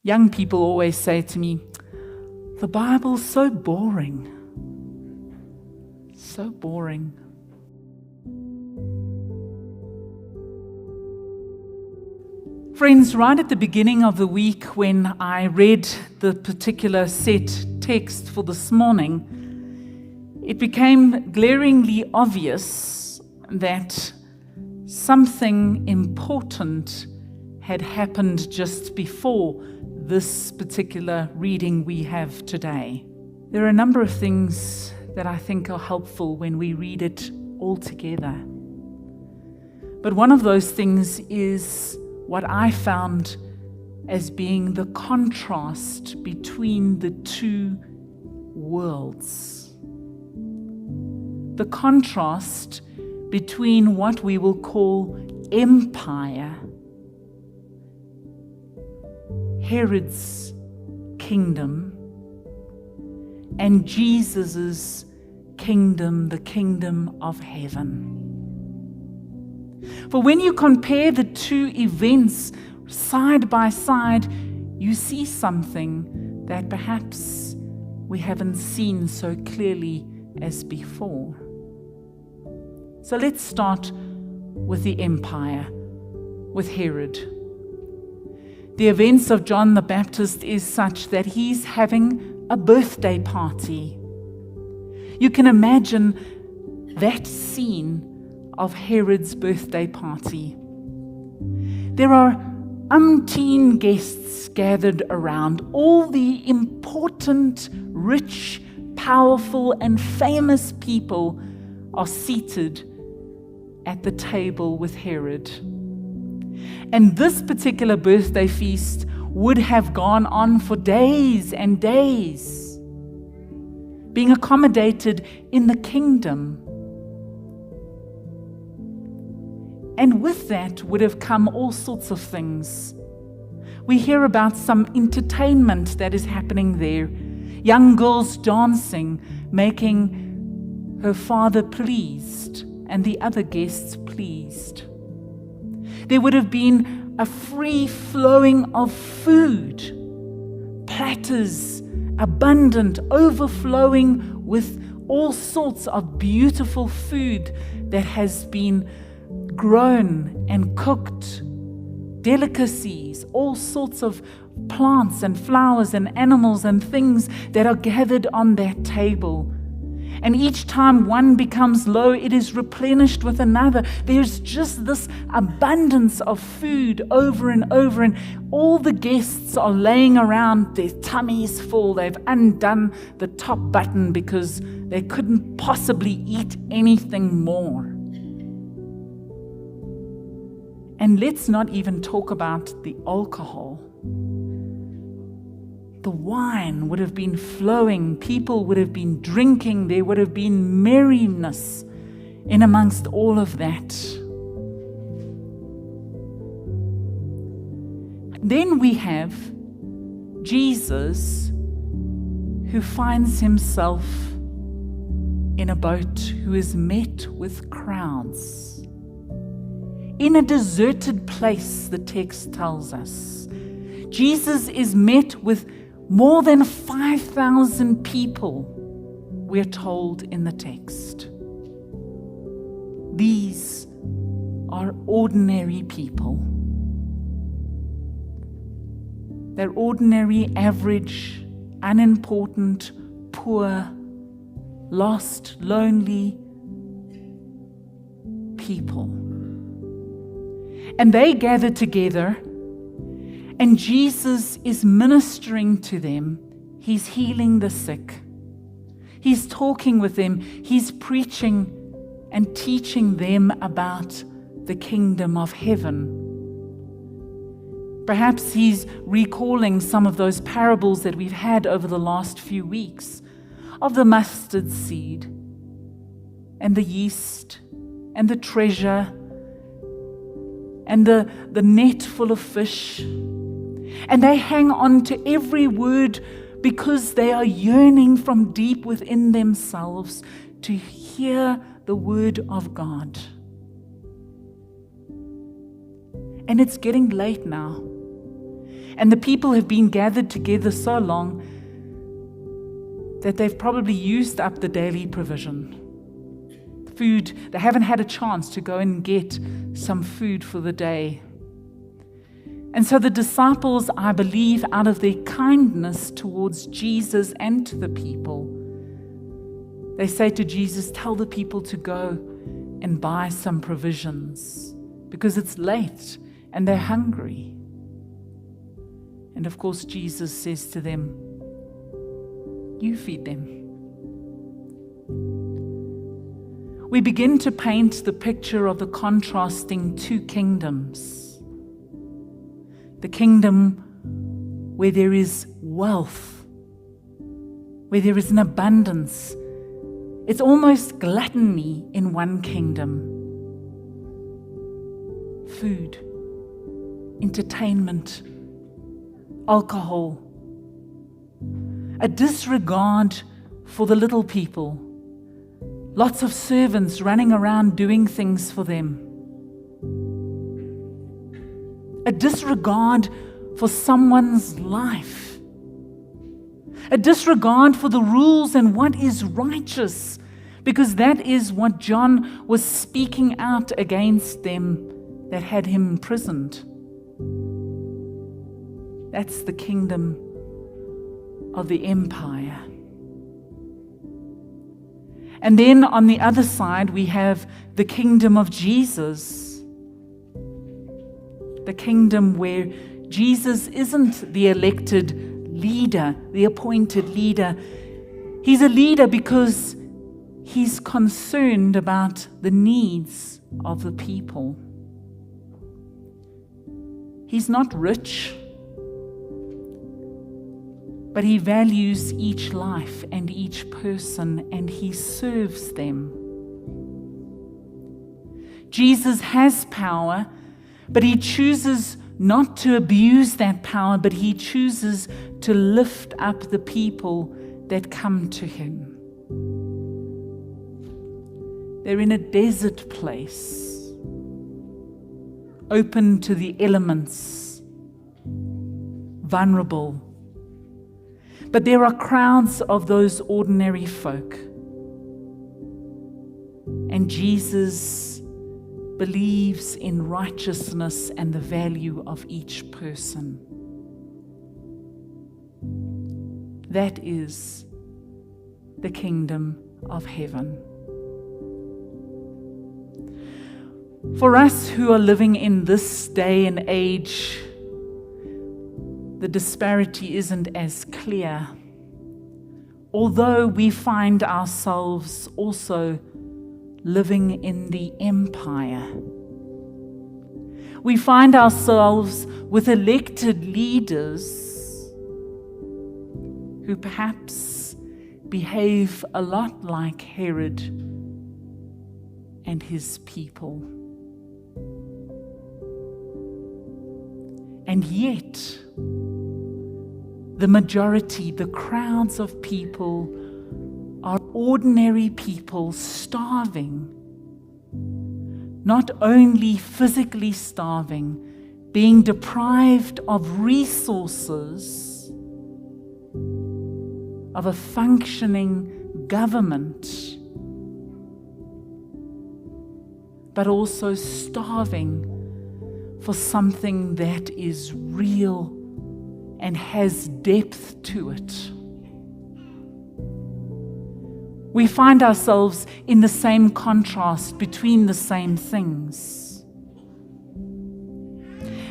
Young people always say to me, "The Bible's so boring." So boring. Friends, right at the beginning of the week when I read the particular set text for this morning, it became glaringly obvious that something important had happened just before this particular reading we have today. There are a number of things that I think are helpful when we read it all together. But one of those things is what I found as being the contrast between the two worlds. The contrast between what we will call empire, Herod's kingdom, and Jesus' kingdom, the kingdom of heaven. For when you compare the two events side by side, you see something that perhaps we haven't seen so clearly as before. So let's start with the empire, with Herod. The events of John the Baptist is such that he's having a birthday party. You can imagine that scene of Herod's birthday party. There are umpteen guests gathered around. All the important, rich, powerful, and famous people are seated at the table with Herod. And this particular birthday feast would have gone on for days and days, being accommodated in the kingdom. And with that would have come all sorts of things. We hear about some entertainment that is happening there. Young girls dancing, making her father pleased and the other guests pleased. There would have been a free flowing of food, platters, abundant, overflowing with all sorts of beautiful food that has been grown and cooked, delicacies, all sorts of plants and flowers and animals and things that are gathered on that table. And each time one becomes low, it is replenished with another. There's just this abundance of food over and over, and all the guests are laying around, their tummies full. They've undone the top button because they couldn't possibly eat anything more. And let's not even talk about the alcohol. The wine would have been flowing, people would have been drinking, there would have been merriness in amongst all of that. Then we have Jesus, who finds himself in a boat, who is met with crowds. In a deserted place, the text tells us. Jesus is met with more than 5,000 people, we're told in the text. These are ordinary people. They're ordinary, average, unimportant, poor, lost, lonely people. And they gather together, and Jesus is ministering to them. He's healing the sick. He's talking with them. He's preaching and teaching them about the kingdom of heaven. Perhaps he's recalling some of those parables that we've had over the last few weeks of the mustard seed and the yeast and the treasure and the net full of fish. And they hang on to every word because they are yearning from deep within themselves to hear the word of God. And it's getting late now. And the people have been gathered together so long that they've probably used up the daily provision. Food, they haven't had a chance to go and get some food for the day. And so the disciples, I believe, out of their kindness towards Jesus and to the people, they say to Jesus, tell the people to go and buy some provisions because it's late and they're hungry. And of course, Jesus says to them, you feed them. We begin to paint the picture of the contrasting two kingdoms. The kingdom where there is wealth, where there is an abundance. It's almost gluttony in one kingdom. Food, entertainment, alcohol, a disregard for the little people, lots of servants running around doing things for them, a disregard for someone's life, a disregard for the rules and what is righteous, because that is what John was speaking out against them that had him imprisoned. That's the kingdom of the empire. And then on the other side, we have the kingdom of Jesus. The kingdom where Jesus isn't the elected leader, the appointed leader. He's a leader because he's concerned about the needs of the people. He's not rich, but he values each life and each person, and he serves them. Jesus has power, but he chooses not to abuse that power, but he chooses to lift up the people that come to him. They're in a desert place, open to the elements, vulnerable. But there are crowds of those ordinary folk. And Jesus believes in righteousness and the value of each person. That is the kingdom of heaven. For us who are living in this day and age, the disparity isn't as clear, although we find ourselves also living in the empire. We find ourselves with elected leaders who perhaps behave a lot like Herod and his people. And yet, the majority, the crowds of people, are ordinary people starving. Not only physically starving, being deprived of resources, of a functioning government, but also starving for something that is real and has depth to it. We find ourselves in the same contrast between the same things.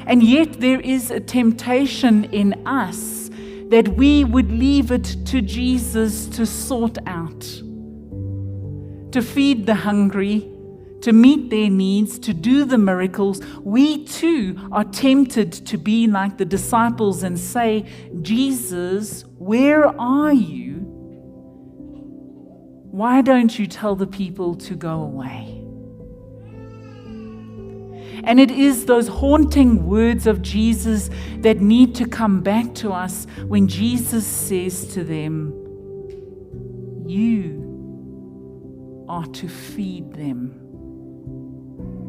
And yet there is a temptation in us that we would leave it to Jesus to sort out, to feed the hungry, to meet their needs, to do the miracles. We too are tempted to be like the disciples and say, Jesus, where are you? Why don't you tell the people to go away? And it is those haunting words of Jesus that need to come back to us when Jesus says to them, you are to feed them.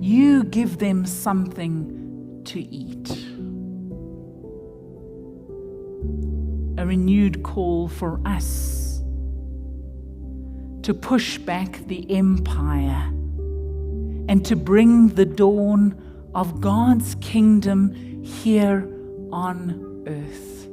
You give them something to eat. a renewed call for us to push back the empire and to bring the dawn of God's kingdom here on earth.